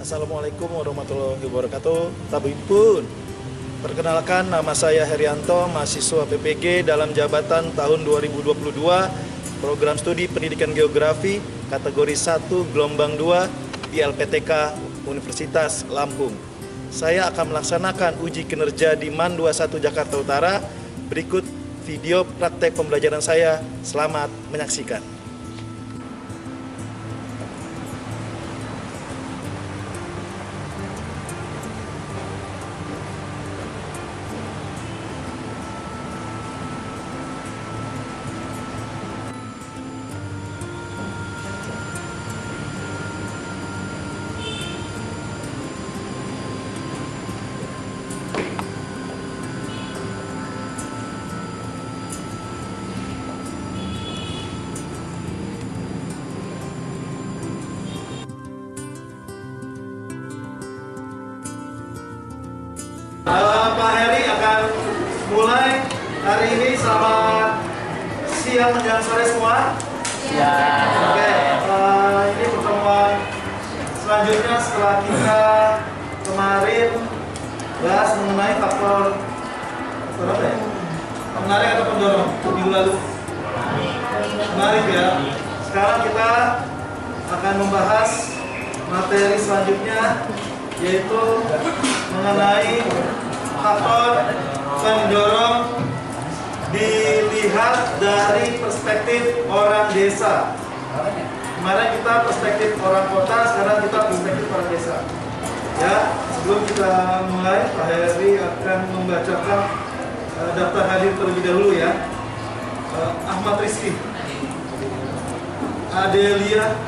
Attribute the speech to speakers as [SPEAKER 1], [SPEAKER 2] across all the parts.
[SPEAKER 1] Assalamualaikum warahmatullahi wabarakatuh. Tabipun. Perkenalkan, nama saya Herianto, mahasiswa PPG dalam jabatan tahun 2022, program studi pendidikan geografi, kategori 1, gelombang 2 di LPTK Universitas Lampung. Saya akan melaksanakan uji kinerja di MAN 21 Jakarta Utara. Berikut video praktek pembelajaran saya. Selamat menyaksikan. Pak Heri akan mulai hari ini. Selamat siang dan sore semua.
[SPEAKER 2] Ya.
[SPEAKER 1] Oke, ini pertemuan selanjutnya setelah kita kemarin bahas mengenai faktor apa ya? Menarik atau pendorong minggu lalu. Menarik ya. Sekarang kita akan membahas materi selanjutnya, yaitu mengenai faktor pendorong dilihat dari perspektif orang desa. Kemarin kita perspektif orang kota, sekarang kita perspektif orang desa. Ya, sebelum kita mulai, Pak Heri akan membacakan daftar hadir terlebih dahulu ya. Ahmad Rizky, Adelia,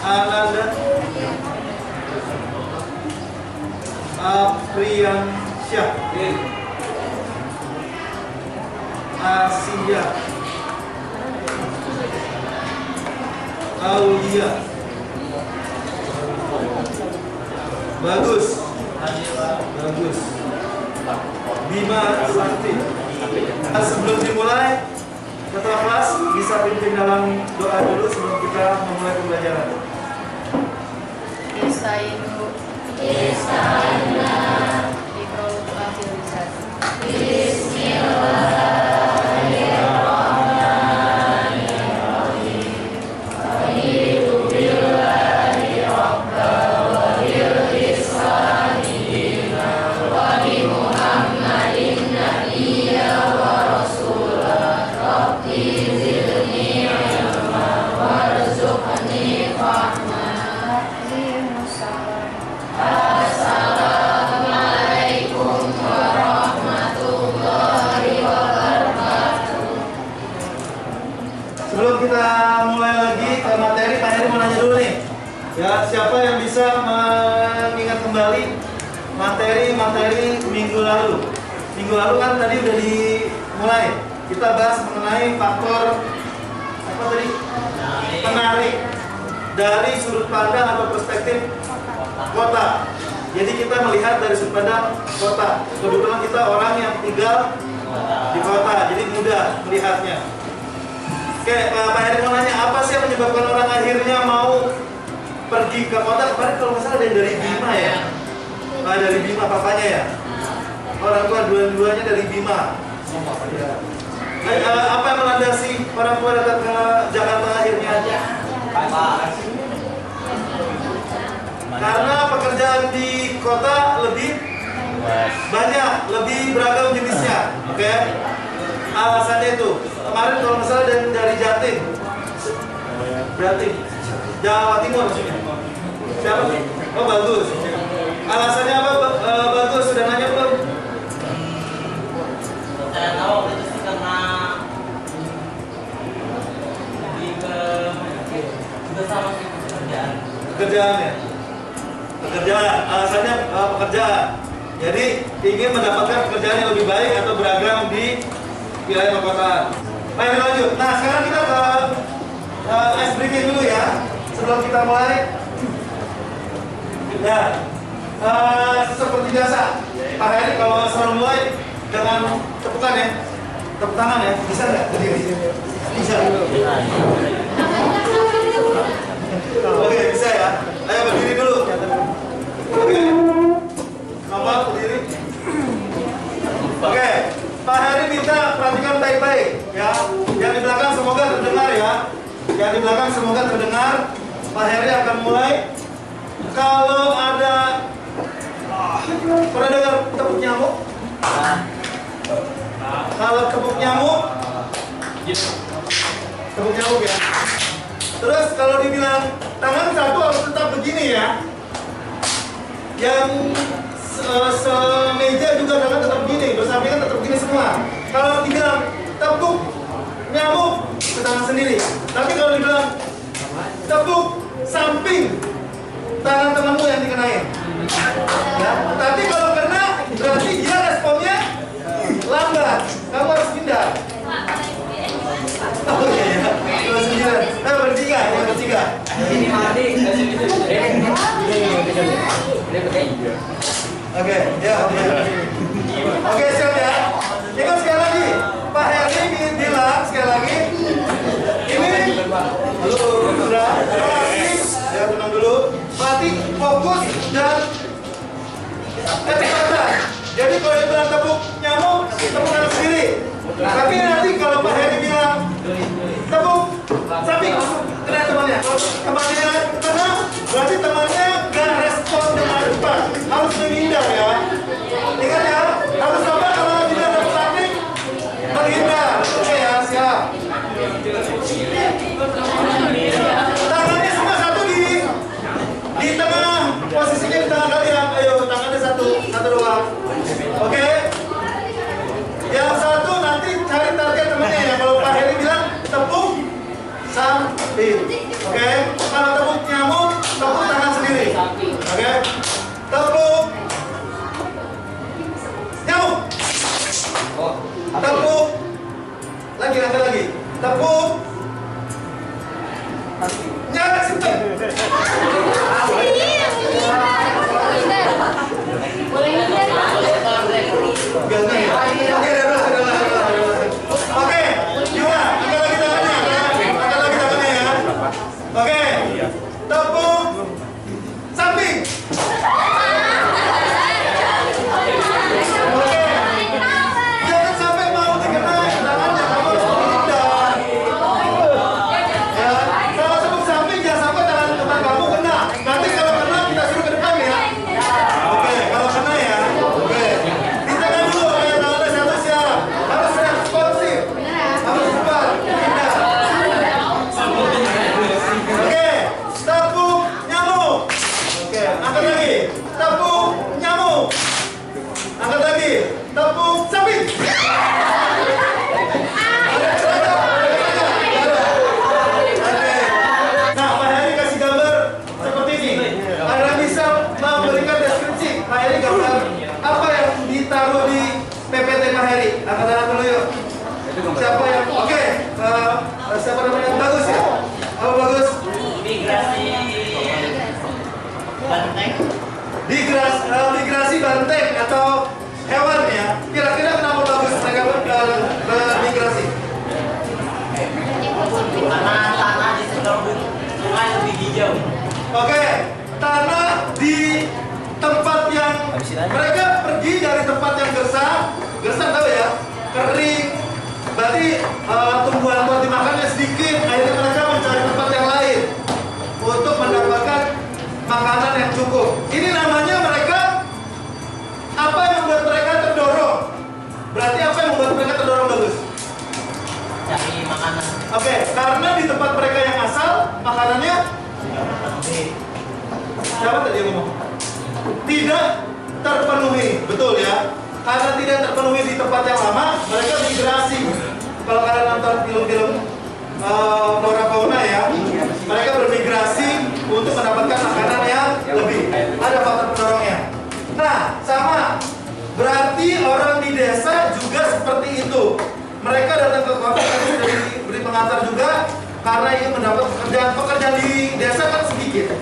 [SPEAKER 1] Ananda, Apriansyah, Asia, Aulia, Bagus, Bima Sakti. Sebelum dimulai, ketua kelas bisa pimpin dalam doa dulu sebelum kita memulai pembelajaran.
[SPEAKER 3] Istainu Iqra'u akhir lisan.
[SPEAKER 1] Sebelum kita mulai lagi ke materi, Pak Heri mau nanya dulu nih. Ya, siapa yang bisa mengingat kembali materi minggu lalu? Minggu lalu kan tadi udah dimulai. Kita bahas mengenai faktor apa tadi? Penarik dari sudut pandang atau perspektif kota. Jadi kita melihat dari sudut pandang kota. Kebetulan kita orang yang tinggal di kota, jadi mudah melihatnya. Oke, Pak Heri mau nanya, apa sih yang menyebabkan orang akhirnya mau pergi ke kota? Kemarin kalau nggak salah ada yang dari Bima ya? Dari Bima, papanya ya? Orang tua dua-duanya dari Bima. Apa yang melandasi orang tua datang ke Jakarta akhirnya? Karena pekerjaan di kota lebih banyak, lebih beragam jenisnya. Oke? Alasannya itu. Kemarin kalau misalnya dari Jatim, Jawa Timur maksudnya. Siapa? Oh, Bagus. Alasannya apa? Bagus, sudah nanya belum?
[SPEAKER 2] Saya tahu itu sih karena lebih ke juga sama sih pekerjaan.
[SPEAKER 1] Pekerjaan. Alasannya pekerjaan. Jadi ingin mendapatkan pekerjaan yang lebih baik atau beragam di wilayah perkotaan. Baik, lanjut. Nah, sekarang kita ke ice breaking dulu ya. Sebelum kita mulai. Ya. Seperti biasa, Pak Heri kalau selalu mulai dengan tepukan ya, tepuk tangan ya, bisa nggak berdiri? Bisa. Oke, bisa ya. Ayo berdiri dulu. Oke. Bapak berdiri. Oke. Pak Heri minta perhatikan baik-baik ya. Yang di belakang semoga terdengar ya. Yang di belakang semoga terdengar. Pak Heri akan mulai. Kalau ada pernah dengar tepuk nyamuk? Kalau tepuk nyamuk, tepuk nyamuk ya. Terus kalau dibilang tangan satu harus tetap begini ya. Yang semeja juga tangan tetap begini, bersampingan tetap begini semua. Kalau dibilang tepuk nyamuk, ke tangan sendiri. Tapi kalau dibilang tepuk samping, tangan temanmu yang dikenain. Ya. Tapi kalau kena, berarti dia responnya lambat. Kamu harus pindah. Oh iya ya. Dua sembilan. Bertiga, ya bertiga.
[SPEAKER 2] Ini mandi.
[SPEAKER 1] Oke, ya. Oke, siap ya. Ingat sekali lagi, Pak Heri bilang sekali lagi. Ini, halo, sudah. Ya, tenang dulu. Berarti fokus dan kecepatan. Jadi kalau dia bilang tepuk nyamuk, tepuk tangan sendiri. Tapi nanti kalau Pak Heri bilang tepuk samping, kena temannya. Kalau temannya kena, berarti temannya gak respon dengan cepat. Harus menghindar ya. Ingat ya, harus sabar kalau tidak tepuk samping, menghindar. Oke ya, siap. Tangannya semua satu di tengah, posisinya di tengah kalian. Ayo, tangannya satu doang. Oke. Yang satu nanti cari target temannya ya. Kalau Pak Heri bilang tepuk samping. Oke. Kalau tepuk nyamuk, tepuk tangan sendiri. Oke. Tepuk nyamuk. Tepuk lagi. Tepuk nyamuk simpen. Oke, gimana? Angkat lagi tangannya ya. Oke, tepuk samping. Oke, jangan sampai mau dikenai tangannya, kamu harus menghindar. Ya, kalau tepuk samping jangan sampai tangan kamu kena. Nanti kalau kena kita suruh ke depan ya. Oke, kalau kena ya. Oke, di tangan dulu kayak tangannya satu siap. Harus responsif, harus cepat, pindah. Oke, tepuk nyamuk. Oke, angkat lagi. Tepuk nyamuk. Angkat lagi. Tepuk samping. Nah, Pak Heri kasih gambar seperti ini. Anda bisa memberikan deskripsi. Pak Heri gambar apa yang ditaruh di PPT Pak Heri. Angkat tangan dulu yuk. Siapa yang oke? Siapa namanya? Bagus ya? Apa bagus?
[SPEAKER 2] Migrasi banteng.
[SPEAKER 1] Migrasi banteng atau hewan ya. Kira-kira kenapa bagus mereka bermigrasi?
[SPEAKER 2] Karena tanah di sekitar sungai lebih hijau.
[SPEAKER 1] Oke, tanah di tempat yang mereka pergi dari tempat yang gersang tahu ya, kering. Berarti tumbuhan buat dimakannya sedikit. Akhirnya mereka mencari tempat yang lain untuk mendapatkan makanan yang cukup. Ini namanya mereka apa yang membuat mereka terdorong? Berarti apa yang membuat mereka terdorong bagus?
[SPEAKER 2] Cari makanan.
[SPEAKER 1] Oke, karena di tempat mereka yang asal makanannya siapa tadi yang ngomong? Tidak terpenuhi, betul ya? Karena tidak terpenuhi di tempat yang lama, mereka migrasi. Kalau kalian nonton film-film flora fauna ya, mereka bermigrasi untuk mendapatkan makanan yang lebih. Ada faktor pendorongnya. Nah, sama. Berarti orang di desa juga seperti itu. Mereka datang ke kota sudah diberi pengantar juga karena ingin mendapat pekerjaan. Pekerjaan di desa kan sedikit.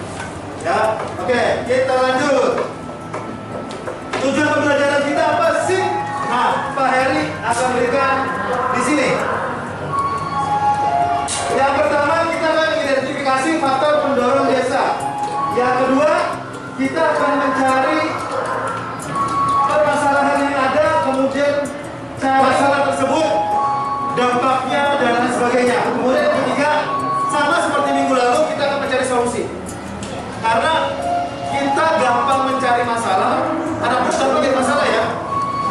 [SPEAKER 1] Ya, oke, kita lanjut. Tujuan pembelajaran kita apa sih? Nah, Pak Heri akan berikan di sini. Identifikasi faktor pendorong desa. Yang kedua, kita akan mencari permasalahan yang ada, kemudian masalah tersebut, dampaknya dan lain sebagainya. Kemudian yang ketiga, sama seperti minggu lalu, kita akan mencari solusi. Karena kita gampang mencari masalah, anak bos gampang mencari masalah ya,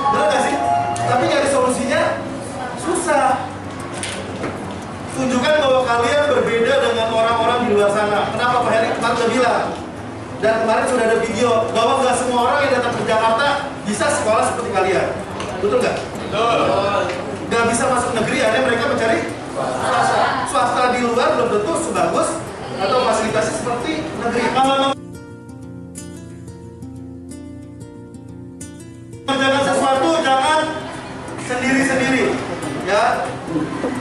[SPEAKER 1] benar nggak sih? Tapi nyari solusinya susah. Tunjukkan bahwa kalian berbeda dengan orang-orang di luar sana. Kenapa Pak Heri kemarin udah bilang? Dan kemarin sudah ada video bahwa nggak semua orang yang datang ke Jakarta bisa sekolah seperti kalian. Betul nggak? Betul. Nggak bisa masuk negeri, akhirnya mereka mencari swasta. Swasta di luar belum tentu sebagus atau fasilitasnya seperti negeri. Kalau mengerjakan sesuatu jangan sendiri-sendiri, ya.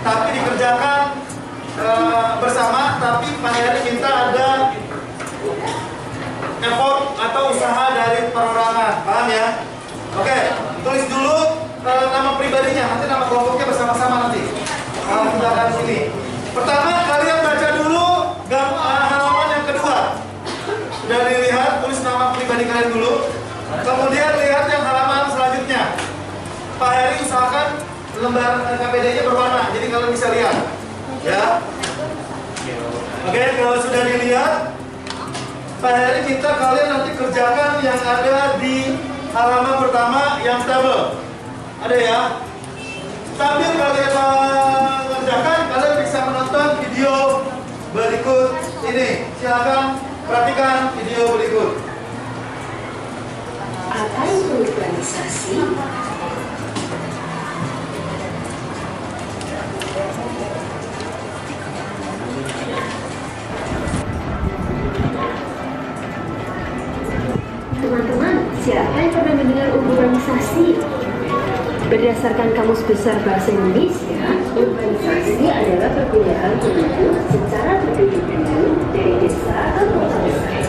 [SPEAKER 1] Tapi dikerjakan bersama. Tapi Pak Heri minta ada effort atau usaha dari perorangan, paham ya? Oke, tulis dulu nama pribadinya, nanti nama kelompoknya bersama-sama nanti. Kita akan sini. Pertama, kalian baca dulu halaman yang kedua. Sudah dilihat, tulis nama pribadi kalian dulu. Kemudian lihat yang halaman selanjutnya. Pak Heri usahakan lembar KPD-nya berwarna, jadi kalian bisa lihat, ya. Oke, kalau sudah dilihat, Pak Heri minta kalian nanti kerjakan yang ada di halaman pertama yang tabel. Ada ya? Sambil kalian mengerjakan, kalian bisa menonton video berikut ini. Silakan perhatikan video berikut.
[SPEAKER 4] Apa itu urbanisasi? Teman-teman, siapa yang pernah mendengar urbanisasi? Berdasarkan Kamus Besar Bahasa Indonesia, urbanisasi adalah perpindahan penduduk secara berduri-duri dari desa ke kota besar.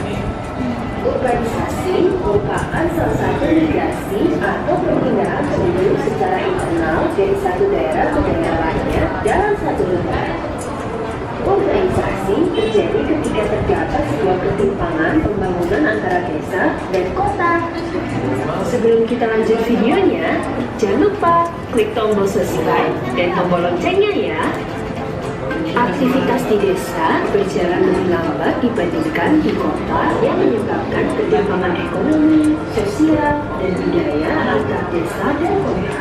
[SPEAKER 4] Urbanisasi merupakan salah satu migrasi atau perpindahan penduduk secara internal dari satu daerah ke daerah lainnya dalam satu negara. Urbanisasi terjadi ketika terdapat sebuah ketimpangan pembangunan antara desa dan kota. Sebelum kita lanjut videonya, jangan lupa klik tombol subscribe dan tombol loncengnya ya. Aktivitas di desa berjalan lebih lambat dibandingkan di kota yang menyebabkan ketimpangan ekonomi, sosial, dan budaya antar desa dan kota.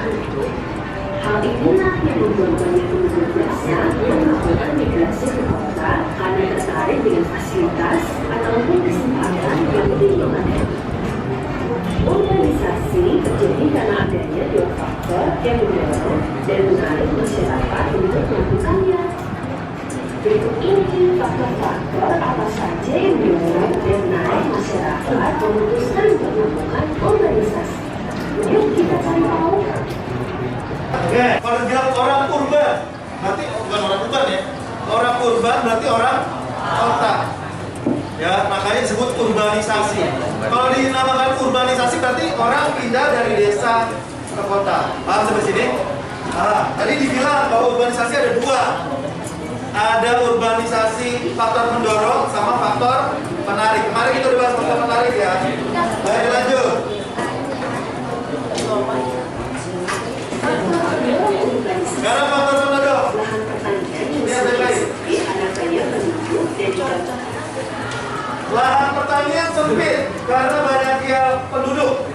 [SPEAKER 4] Hal inilah yang membuat banyak penduduk desa melakukan migrasi ke kota karena tertarik dengan fasilitas ataupun kesempatan yang lebih memadai. Urbanisasi terjadi karena adanya dua faktor yang mendorong dan menarik masyarakat untuk melakukannya. Berikut ini faktor-faktor apa saja yang mendorong dan menarik masyarakat memutuskan untuk melakukan urbanisasi. Yuk kita cari tahu.
[SPEAKER 1] Oke, kalau bilang orang urban, berarti bukan orang urban ya. Orang urban berarti orang kota. Ya, makanya disebut urbanisasi. Kalau dinamakan urbanisasi berarti orang pindah dari desa ke kota. Paham sampai sini? Tadi dibilang bahwa urbanisasi ada dua. Ada urbanisasi faktor mendorong sama faktor penarik. Kemarin kita udah bahas faktor penarik ya. Baik, lanjut. Sekarang faktor pendorong. Lihat baik-baik. Lahan pertanian sempit karena banyaknya penduduk.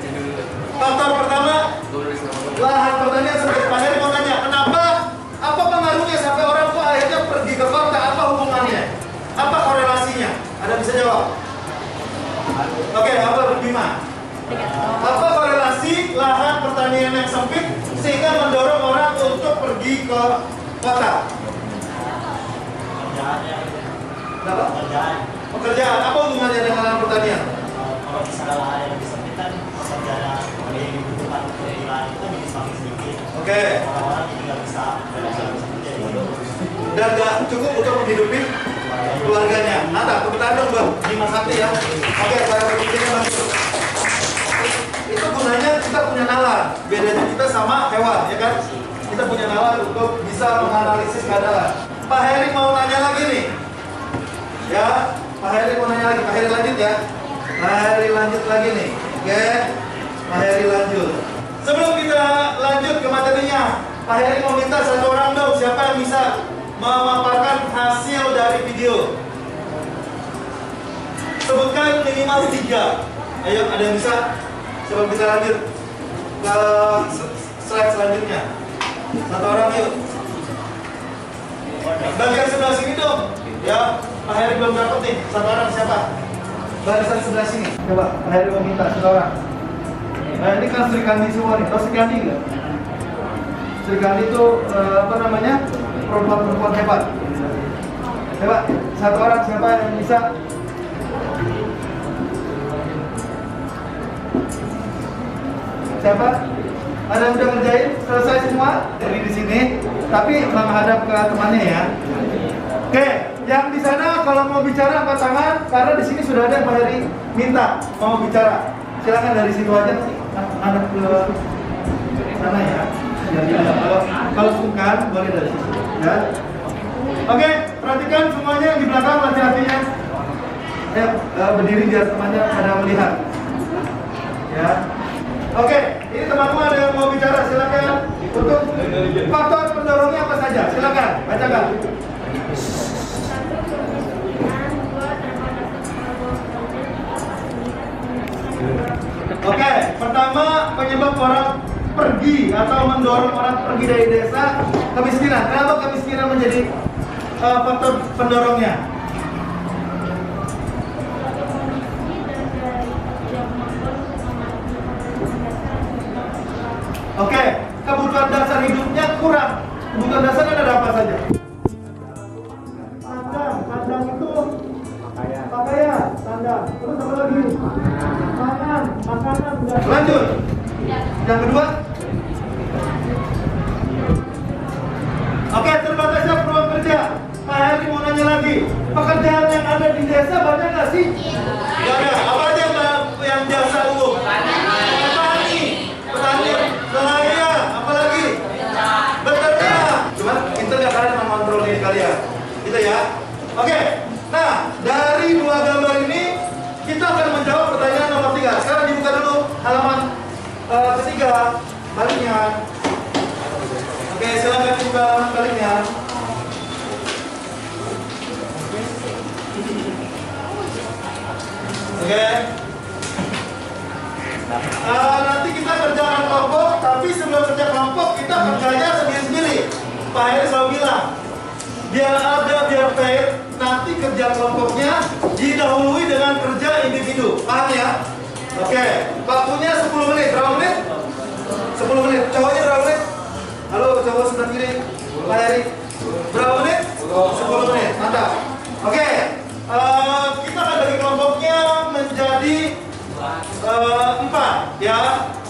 [SPEAKER 1] Faktor pertama, lahan pertanian sempit. Pak Heri mau nanya, kenapa? Apa pengaruhnya sampai orang tua akhirnya pergi ke kota? Apa hubungannya? Apa korelasinya? Ada bisa jawab? Oke, apa Bima? Apa korelasi lahan pertanian yang sempit sehingga mendorong orang untuk pergi ke kota? Kenapa? Pekerjaan. Apa hubungannya dengan lahan pertanian?
[SPEAKER 2] Kalau misalnya lahan yang lebih sempit kan pekerjaan yang dibutuhkan untuk di lahan itu jadi semakin sedikit.
[SPEAKER 1] Oke.
[SPEAKER 2] Orang-orang jadi nggak bisa
[SPEAKER 1] Dan nggak cukup untuk menghidupi keluarganya. Nata, tepuk tangan dong Bang, Bima Sakti ya. Oke, cara berpikirnya bagus. Itu gunanya kita punya nalar. Bedanya kita sama hewan, ya kan? Kita punya nalar untuk bisa menganalisis keadaan. Pak Heri mau nanya lagi nih. Ya, Pak Heri mau nanya lagi. Pak Heri lanjut ya. Pak Heri lanjut lagi nih. Oke, Pak Heri lanjut. Sebelum kita lanjut ke materinya, Pak Heri mau minta satu orang dong. Siapa yang bisa memaparkan hasil dari video? Sebutkan minimal 3. Ayo, ada yang bisa? Sebelum kita lanjut ke slide selanjutnya. Satu orang yuk. Bagian sebelah sini dong. Ya, Pak Heri belum dapat nih. Satu orang siapa? Barisan sebelah sini. Coba, Pak Heri mau minta satu orang. Nah, ini kan Sri Kandi semua nih. Tahu Sri Kandi nggak? Sri Kandi itu apa namanya? Perempuan-perempuan hebat. Coba, satu orang siapa yang bisa? Siapa? Ada yang udah ngerjain? Selesai semua? Jadi di sini, tapi menghadap ke temannya ya. Oke, yang di sana kalau mau bicara angkat tangan, karena di sini sudah ada yang Pak Heri minta mau bicara. Silakan dari situ aja, hadap ke sana ya. Kalau bukan boleh dari situ. Ya. Oke, perhatikan semuanya yang di belakang laki-lakinya. Berdiri biar temannya pada melihat. Ya. Oke, ini teman-teman ada yang mau bicara, silakan. Untuk faktor pendorongnya apa saja? Silakan, bacakan. Oke, pertama penyebab orang pergi atau mendorong orang pergi dari desa, kemiskinan. Kenapa kemiskinan menjadi faktor pendorongnya? Oke, kebutuhan dasar hidupnya kurang. Kebutuhan dasarnya ada apa saja? Sandang itu pakaian, sandang. Terus apa lagi? Makanan. Lanjut. Yang kedua. Oke, terbatasnya peluang kerja. Pak Heri mau nanya lagi. Pekerjaan yang ada di desa banyak nggak sih? Nggak ada. Apa aja yang jasa umum? Petani, nelayan, apalagi? Bekerja. Cuman pinter nggak kalian mengontrol diri kalian? Gitu ya. Oke. Nah, dari 2 gambar ini kita akan menjawab pertanyaan nomor 3. Sekarang dibuka dulu halaman ketiga, baliknya. Oke, silakan buka halaman baliknya. Oke. Nanti kita kerjakan kelompok, tapi sebelum kerja kelompok kita kerjanya sendiri-sendiri. Pak Heri selalu bilang, biar fair, nanti kerja kelompoknya didahului dengan kerja individu. Paham ya? Oke, waktunya 10 menit. Berapa menit? 10 menit. Cowoknya berapa menit? Halo, cowok sebelah kiri. Pak Heri. Berapa menit? 10 menit. Mantap. Oke, kita akan bagi kelompoknya menjadi 4 ya,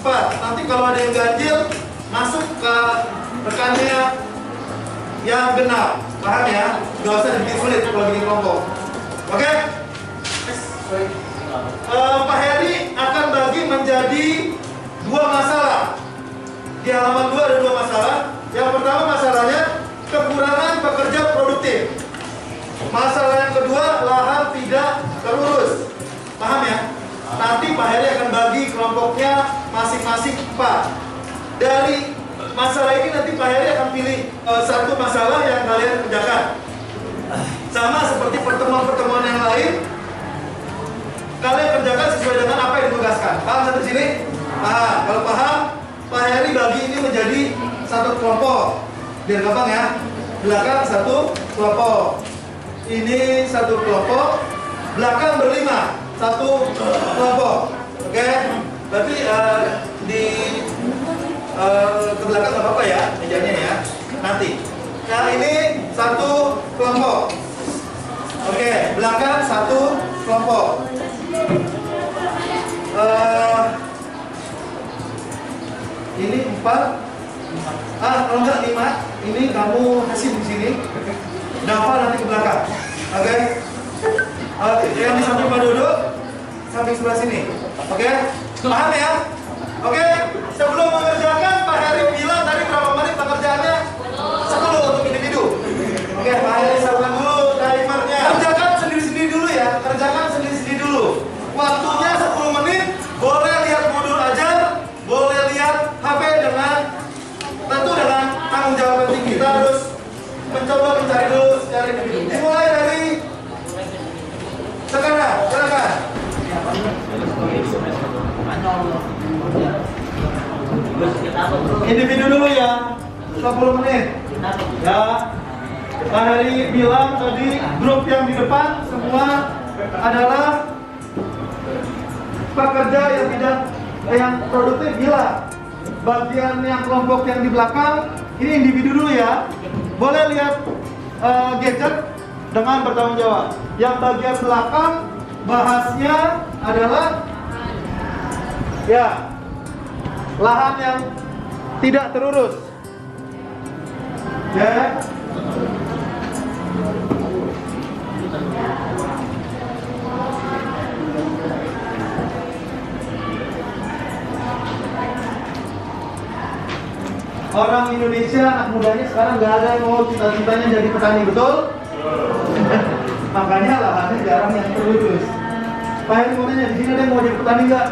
[SPEAKER 1] 4. Nanti kalau ada yang ganjil masuk ke rekannya yang benar. Paham ya? Gak usah dibikin sulit kalau bikin kelompok. Oke? Pak Heri akan bagi menjadi 2 masalah. Di halaman 2 ada 2 masalah. Yang pertama masalahnya kekurangan pekerja produktif. Masalah yang kedua, lahan tidak terurus. Paham ya? Nanti Pak Heri akan bagi kelompoknya masing-masing 4. Dari masalah ini nanti Pak Heri akan pilih satu masalah yang kalian kerjakan. Sama seperti pertemuan-pertemuan yang lain, kalian kerjakan sesuai dengan apa yang ditugaskan. Paham sampai sini? Paham. Kalau paham, Pak Heri bagi ini menjadi satu kelompok. Biar gampang ya. Belakang satu kelompok. Ini satu kelompok. Belakang berlima. Satu kelompok. Oke? Berarti di ke belakang nggak apa-apa ya, mejanya ya. Nanti. Nah ini satu kelompok. Oke, belakang satu kelompok. Ini 4. Kalau enggak 5. Ini kamu kasih di sini. Dafa nanti ke belakang. Oke. Yang di samping Pak Dodo, samping sebelah sini. Oke. Paham ya? Oke. Sebelum mengerjakan, Pak Heri bilang tadi berapa menit pekerjaannya? 10 untuk individu. Oke, Pak Heri siapkan dulu timernya. Kerjakan sendiri-sendiri. dari dimulai dari sekarang, silakan. Individu dulu ya, 10 menit. Ya, Pak Heri bilang tadi grup yang di depan semua adalah pekerja yang tidak yang produktif bilang. Bagian yang kelompok yang di belakang ini individu dulu ya. Boleh lihat gadget dengan bertanggung jawab. Yang bagian belakang bahasnya adalah ya lahan yang tidak terurus. Ya. Orang Indonesia, anak mudanya sekarang nggak ada yang mau cita-citanya jadi petani, betul? Makanya lahannya jarang yang terurus. Pak Heri mau nanya, di sini ada yang mau jadi petani nggak?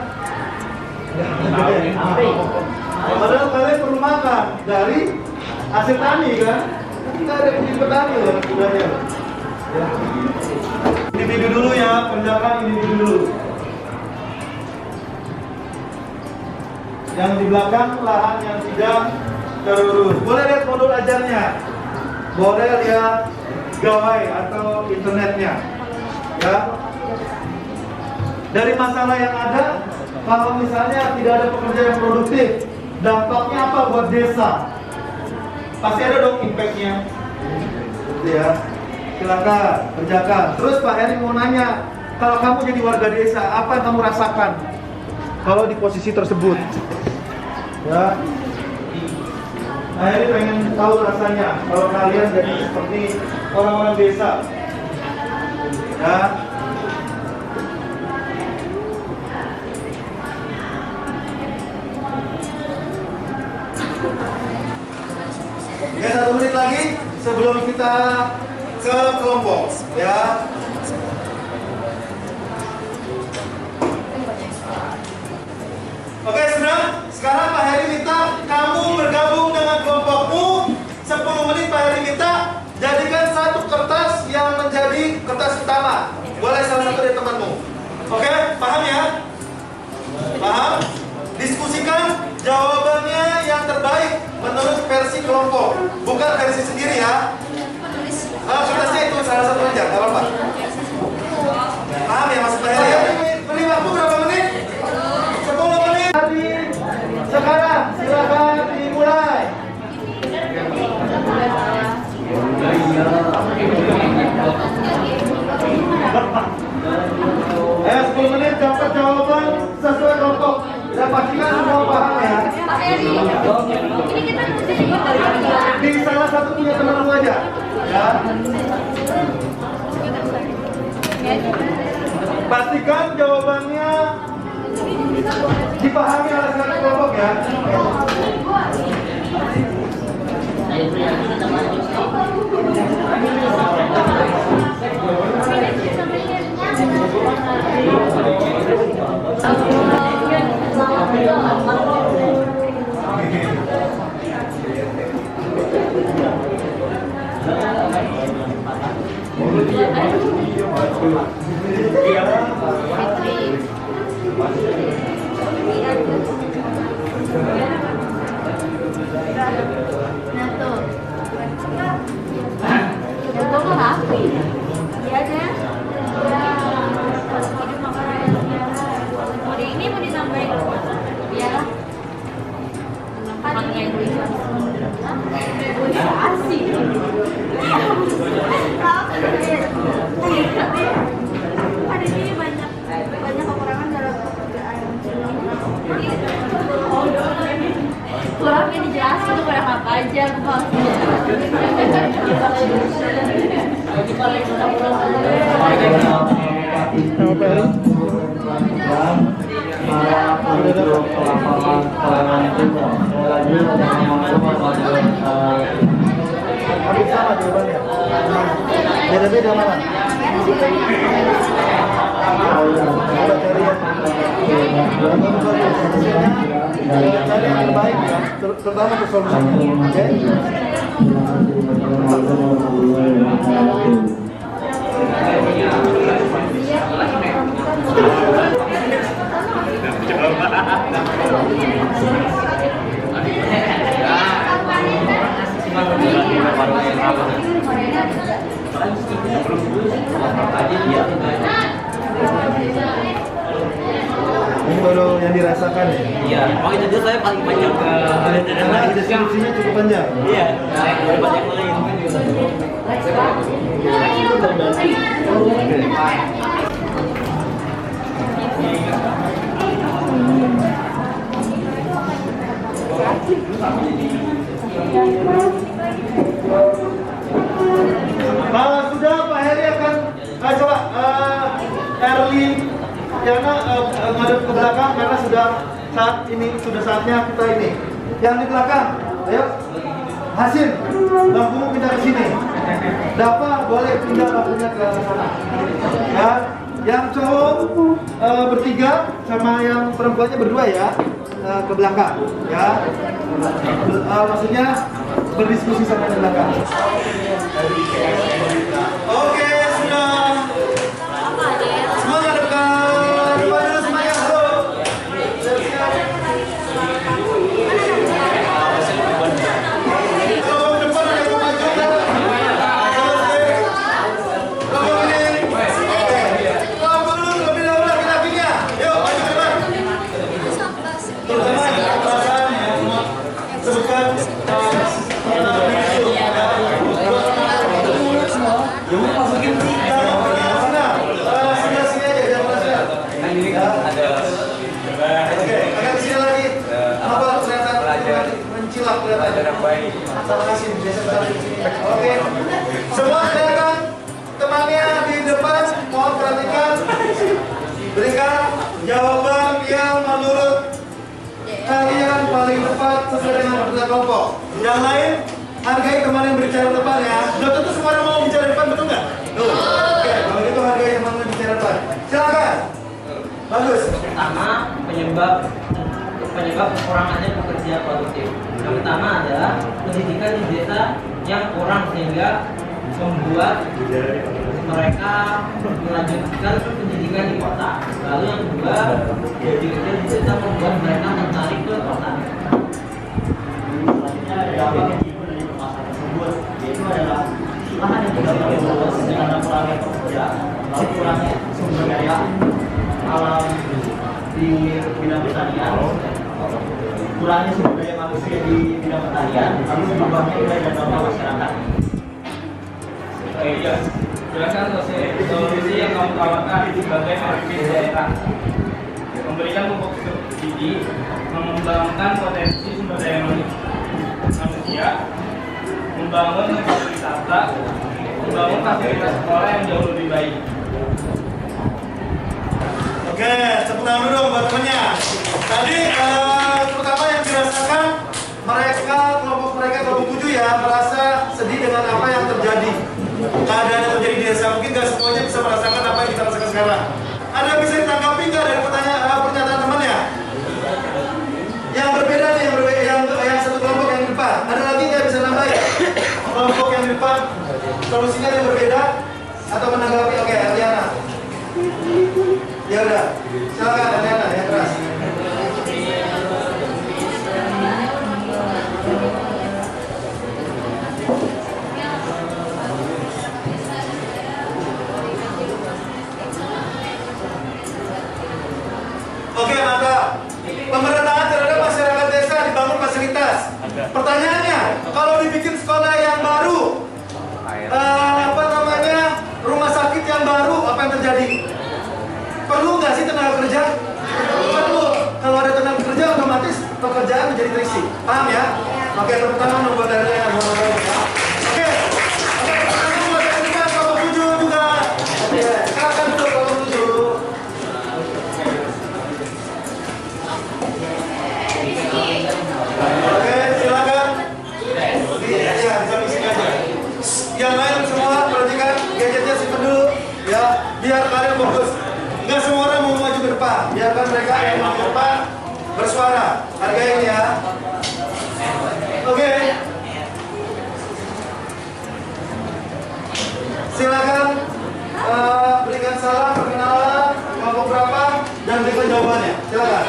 [SPEAKER 1] Padahal kalian perlu makan dari hasil tani kan? Tapi nggak ada yang jadi petani loh anak mudanya. Ya. Individu dulu ya, kerjakan individu dulu. Yang di belakang lahan yang tidak terurus. Boleh lihat modul ajarnya, boleh lihat gawai atau internetnya. Ya. Dari masalah yang ada, kalau misalnya tidak ada pekerja yang produktif, dampaknya apa buat desa? Pasti ada dong impact-nya. Ya. Silakan kerjakan. Terus Pak Heri mau nanya, kalau kamu jadi warga desa, apa yang kamu rasakan kalau di posisi tersebut? Ya. Nah, ini pengen tahu rasanya kalau kalian jadi seperti orang-orang desa. Ya. Oke, 1 menit lagi sebelum kita ke kelompok. Ya. Oke, sudah. Sekarang Pak Heri minta kamu bergabung dengan kelompokmu. 10 menit Pak Heri minta jadikan satu kertas yang menjadi kertas utama. Boleh salah satu dari temanmu. Oke, paham ya? Paham? Diskusikan jawabannya yang terbaik menurut versi kelompok, bukan versi sendiri ya. Kertasnya itu salah satu aja, nggak apa-apa. Paham ya maksud Pak Heri ya? Beri waktu berapa menit? 10 menit. Sekarang silakan dimulai. Ayo 10 menit dapat jawaban sesuai kelompok. Dan pastikan semua paham ya.
[SPEAKER 3] Pak Heri, ini kita mesti
[SPEAKER 1] Di salah satu punya teman aja. Ya. Pastikan jawabannya dipahami oleh satu kelompok ya.
[SPEAKER 3] Nah tuh, yang gue mau rapi, iya deh. Mau di ini mau ditambahin? Iya. Pakai yang bisa. Bisa asik. Ada ini banyak kekurangan dalam pekerjaan. Kurangnya dijelasin tuh kurang apa aja bang.
[SPEAKER 1] Habis sama jawabannya. Beda-beda mana? Coba cari yang cari yang terbaik ya, terutama ke solusinya. Oke? dirasakan ya.
[SPEAKER 2] Iya, oh itu dia saya paling panjang ke
[SPEAKER 1] Karena deskripsinya cukup panjang.
[SPEAKER 2] Iya, daripada yang lain.
[SPEAKER 1] Kalau sudah Pak Heri akan coba early karena ngadep ke belakang karena sudah saatnya kita ini. Yang di belakang, ayo. Hasin, lampumu pindah ke sini. Dapa boleh pindah lampunya ke sana. Ya, yang cowok bertiga sama yang perempuannya berdua ya ke belakang. Ya, maksudnya berdiskusi sama di belakang. Oke, sudah. Semua ngadep ke depan dulu semuanya. Halo. Kalau depan ada yang maju kan? Kalau ini. Kalau dulu lebih dahulu laki-lakinya. Yuk, maju ke depan. Teman-teman, perasaan ya, semua sebutkan masukin mana? Sebelah sini aja, jangan mana. Oke, agak kesini lagi. Apa kelihatan mencilak kelihatan? Sama kasih biasa di sini. Oke, semua silakan temannya di depan. Mohon perhatikan. Berikan jawaban yang menurut kalian paling tepat sesuai dengan keputusan kelompok. Yang lain hargai teman yang berbicara depan ya. Sudah tentu semua orang mau bicara depan, betul nggak? Oke, kalau gitu hargai teman yang bicara depan. Silakan. Bagus.
[SPEAKER 5] Pertama, penyebab kekurangannya pekerja produktif. Yang pertama adalah pendidikan di desa yang kurang sehingga membuat mereka melanjutkan pendidikan di kota. Lalu yang kedua, gaji kecil di desa membuat mereka tertarik ke kota.
[SPEAKER 2] Selanjutnya ada dampak yang timbul dari permasalahan tersebut, yaitu adalah lahan yang tidak terurus dengan kurangnya pekerja, lalu kurangnya sumber daya alam di bidang pertanian, kurangnya sumber daya manusia di bidang pertanian, lalu berubahnya nilai dan norma masyarakat.
[SPEAKER 5] Iya, jelaskan solusi yang kamu tawarkan sebagai pemimpin daerah. Memberikan pupuk subsidi, mengembangkan potensi sumber daya manusia, membangun tempat wisata, membangun fasilitas sekolah yang jauh lebih baik.
[SPEAKER 1] Oke, tepuk tangan dulu buat temannya. Tadi pertama yang dirasakan kelompok mereka kelompok 7 ya merasa sedih dengan apa yang terjadi. Keadaan yang terjadi di desa, mungkin gak semuanya bisa merasakan apa yang kita rasakan sekarang. Ada yang bisa ditanggapi nggak dari pernyataan temannya? Yang berbeda nih, yang satu kelompok yang di depan. Ada lagi nggak bisa nambahin? Kelompok yang di depan, solusinya yang berbeda atau menanggapi? Oke, Adriana. Ya udah, silakan Adriana, yang keras. Oke, maka pemerataan terhadap masyarakat desa dibangun fasilitas. Pertanyaannya, kalau dibikin sekolah yang baru, rumah sakit yang baru, apa yang terjadi? Perlu nggak sih tenaga kerja? Perlu. Kalau ada tenaga kerja, otomatis pekerjaan menjadi terisi. Paham ya? Oke, tepuk tangan buat dari yang Oke. Pertanyaan buat yang depan, kelompok 7 juga. Oke, silakan duduk kelompok 7. Oke, silakan. Ya, bisa di sini aja. Yang lain semua perhatikan gadgetnya simpan dulu, ya, biar kalian fokus. Nggak semua orang mau maju ke depan, biarkan mereka yang mau ke depan bersuara. Hargain ya. Oke. Silakan berikan salam, perkenalan, kelompok berapa, dan berikan jawabannya. Silakan.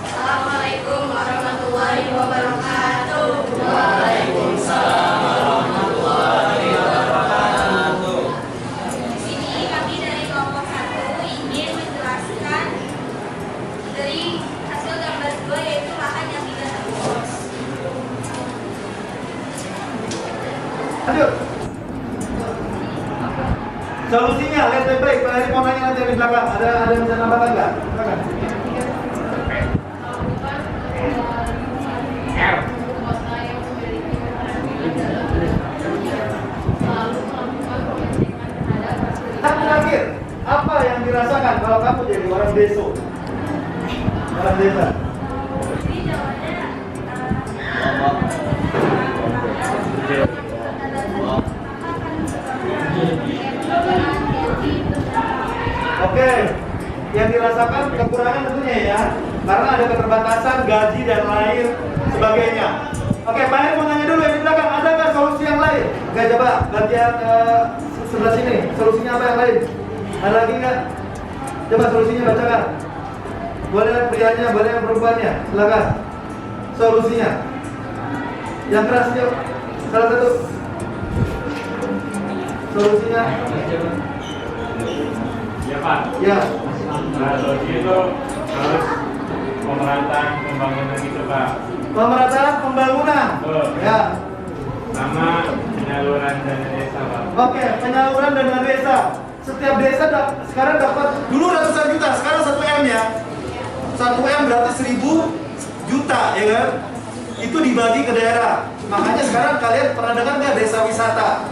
[SPEAKER 3] Assalamualaikum warahmatullahi wabarakatuh.
[SPEAKER 5] Waalaikumsalam warahmatullahi wabarakatuh.
[SPEAKER 3] Di sini kami dari kelompok 1 ingin menjelaskan
[SPEAKER 1] Lanjut. Solusinya, lihat baik-baik. Pak Heri mau nanya nanti di belakang. Ada yang bisa nambahkan nggak? Silakan. Terakhir, apa yang dirasakan kalau kamu jadi orang desa? Orang desa. Oke, yang dirasakan kekurangan tentunya ya, karena ada keterbatasan gaji dan lain sebagainya. Oke, Pak Heri mau nanya dulu yang di belakang, ada nggak solusi yang lain? Oke, coba gantian sebelah sini, solusinya apa yang lain? Ada lagi nggak? Coba solusinya bacakan. Boleh prianya, boleh perempuannya, silakan. Solusinya. Yang keras yuk, salah satu. Solusinya.
[SPEAKER 5] Ya Pak.
[SPEAKER 1] Ya.
[SPEAKER 5] Nah, solusi itu harus pemerataan pembangunan gitu Pak.
[SPEAKER 1] Pemerataan pembangunan.
[SPEAKER 5] Betul.
[SPEAKER 1] Ya.
[SPEAKER 5] Sama penyaluran dana desa Pak.
[SPEAKER 1] Oke, penyaluran dana desa. Setiap desa sekarang dapat dulu ratusan juta, sekarang 1 M ya. 1 M berarti 1000 juta ya kan? Itu dibagi ke daerah. Makanya sekarang kalian pernah dengar nggak desa wisata?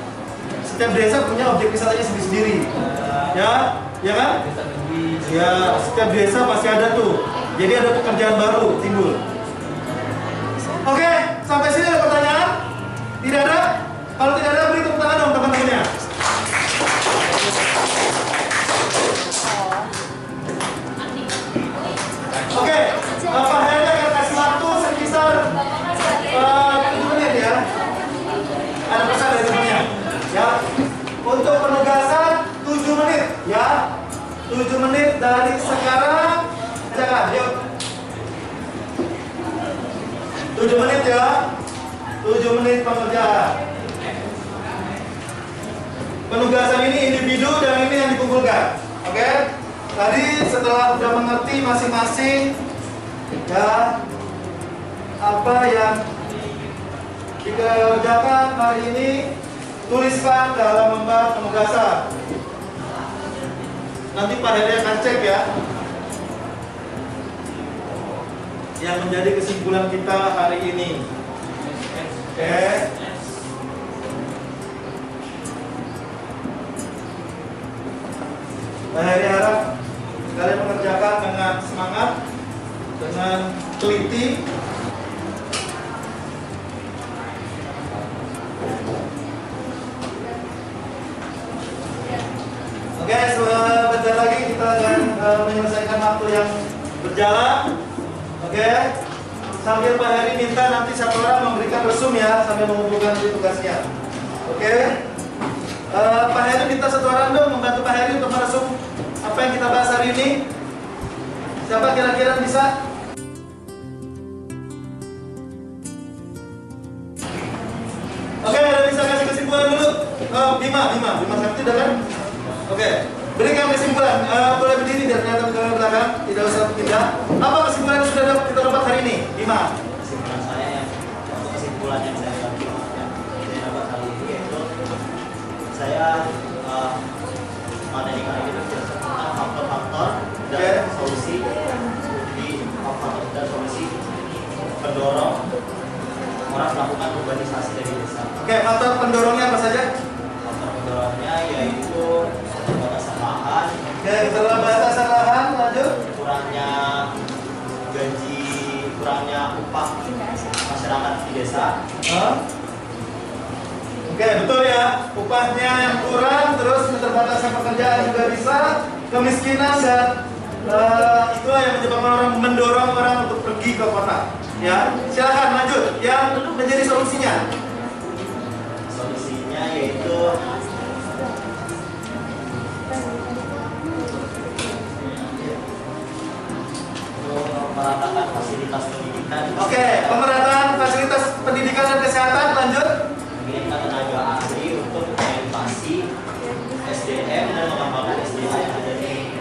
[SPEAKER 1] Setiap desa punya objek wisatanya sendiri-sendiri. Ya, ya kan? Ya, setiap desa pasti ada tuh. Jadi ada pekerjaan baru timbul. Oke, sampai sini ada pertanyaan? Tidak ada? Kalau tidak ada, beri tepuk tangan dong teman-temannya. Oke, Pak Heri akan kasih waktu sekitar 7 menit ya. Ada pesan dari temannya. Ya, untuk penugasan 7 menit ya. 7 menit dari sekarang. Jangan, yuk. 7 menit ya. 7 menit pengerjaan. Penugasan ini individu dan ini yang dikumpulkan. Oke? Tadi setelah sudah mengerti masing-masing ya apa yang dikerjakan hari ini, tuliskan dalam lembar penugasan. Nanti Pak Heri akan cek ya. Yang menjadi kesimpulan kita hari ini. Oke. Pak Heri harap kalian mengerjakan dengan semangat, dengan teliti. Oke, sebentar lagi kita akan menyelesaikan waktu yang berjalan. Oke, sambil Pak Heri minta nanti satu orang memberikan resum ya, sambil mengumpulkan tugasnya. Oke, Pak Heri minta satu orang dong membantu Pak Heri untuk meresum apa yang kita bahas hari ini. Siapa kira-kira bisa? Oke, ada bisa kasih kesimpulan dulu? Bima Sakti udah kan? Oke, berikan kesimpulan. Boleh berdiri biar kelihatan ke belakang, tidak usah pindah. Apa kesimpulan yang sudah kita dapat hari ini, Bima?
[SPEAKER 2] Kesimpulan saya untuk kesimpulan yang saya dapat kali ini yaitu saya materi kali ini tentang faktor-faktor dan solusi di faktor dan solusi pendorong orang melakukan urbanisasi dari desa.
[SPEAKER 1] Oke, faktor pendorongnya apa saja?
[SPEAKER 2] Faktor pendorongnya yaitu keterbatasan lahan,
[SPEAKER 1] Keterbatasan lahan, lanjut.
[SPEAKER 2] kurangnya gaji, kurangnya upah masyarakat di desa.
[SPEAKER 1] Oke, betul ya. Upahnya yang kurang, terus keterbatasan pekerjaan juga bisa, kemiskinan dan itulah yang menyebabkan orang mendorong orang untuk pergi ke kota. Ya, silakan lanjut. Yang menjadi solusinya?
[SPEAKER 2] Solusinya yaitu meratakan fasilitas pendidikan.
[SPEAKER 1] Oke, pemerataan fasilitas pendidikan dan kesehatan, lanjut.
[SPEAKER 2] Mengirimkan tenaga ahli untuk menginovasi SDM dan mengembangkan SDM yang ada di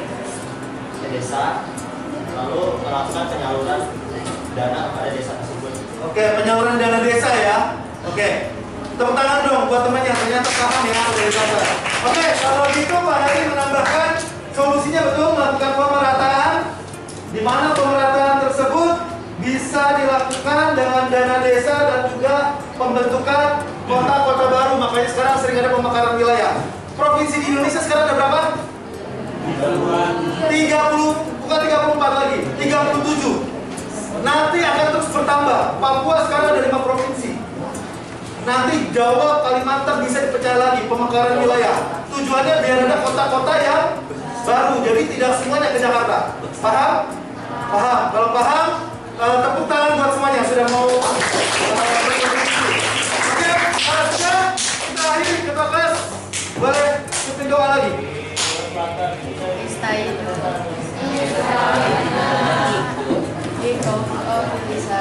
[SPEAKER 2] desa, lalu melakukan penyaluran dana kepada desa tersebut.
[SPEAKER 1] Oke, penyaluran dana desa ya. Oke. Tepuk tangan dong buat temannya, ternyata paham ya dari kata. Oke, kalau gitu Pak Heri menambahkan solusinya betul melakukan pemerataan, di mana pemerataan tersebut bisa dilakukan dengan dana desa dan juga pembentukan kota-kota baru. Makanya sekarang sering ada pemekaran wilayah. Provinsi di Indonesia sekarang ada berapa? 30, bukan 34 lagi, 37. Nanti akan terus bertambah. Papua sekarang ada 5 provinsi. Nanti Jawa, Kalimantan bisa dipecah lagi pemekaran wilayah. Tujuannya biar ada kota-kota yang baru. Jadi tidak semuanya ke Jakarta. Paham? Paham. Kalau paham, tepuk tangan buat semuanya sudah mau berkontribusi. Oke, kalau sudah kita akhiri ketua kelas. Boleh pimpin doa lagi.
[SPEAKER 3] Di kau bisa.